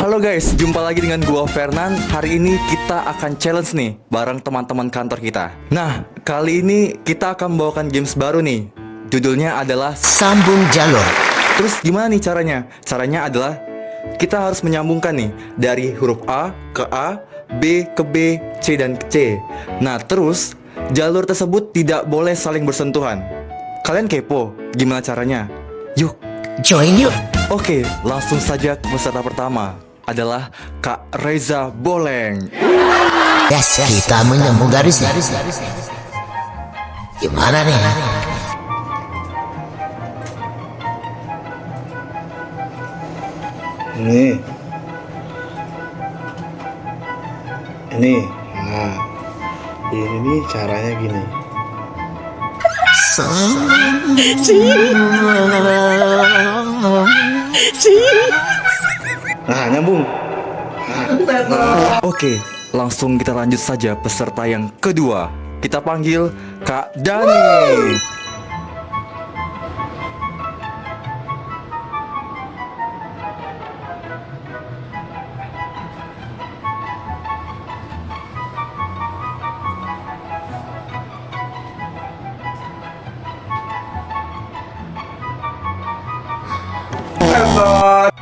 Halo guys, jumpa lagi dengan gua Fernan. Hari ini kita akan challenge nih bareng teman-teman kantor kita. Nah, kali ini kita akan membawakan games baru nih. Judulnya adalah Sambung jalur. Terus gimana nih caranya? Caranya adalah kita harus menyambungkan nih dari huruf A ke A, B ke B, C dan ke C. Nah, terus jalur tersebut tidak boleh saling bersentuhan. Kalian kepo gimana caranya? Yuk. Join yuk. Oke, langsung saja ke peserta pertama adalah Kak Reza Boleng. Yes, kita menyambung garisnya. Gimana nih? Ini nah ini nih caranya gini. Nah, nyambung. Oke, langsung kita lanjut saja peserta yang kedua. Kita panggil Kak Dani.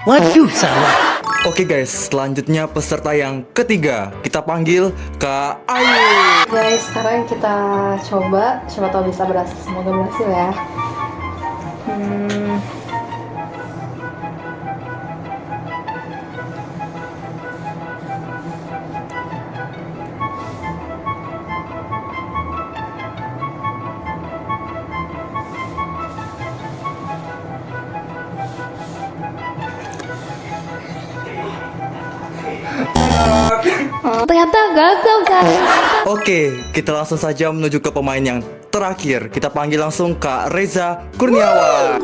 Waduh, salah. Oke guys, selanjutnya peserta yang ketiga. Kita panggil Kak Ayu. Guys, sekarang kita coba, siapa tahu bisa berhasil. Semoga berhasil ya. Ternyata gagal guys. Oke, kita langsung saja menuju ke pemain yang terakhir. Kita panggil langsung Kak Reza Kurniawan.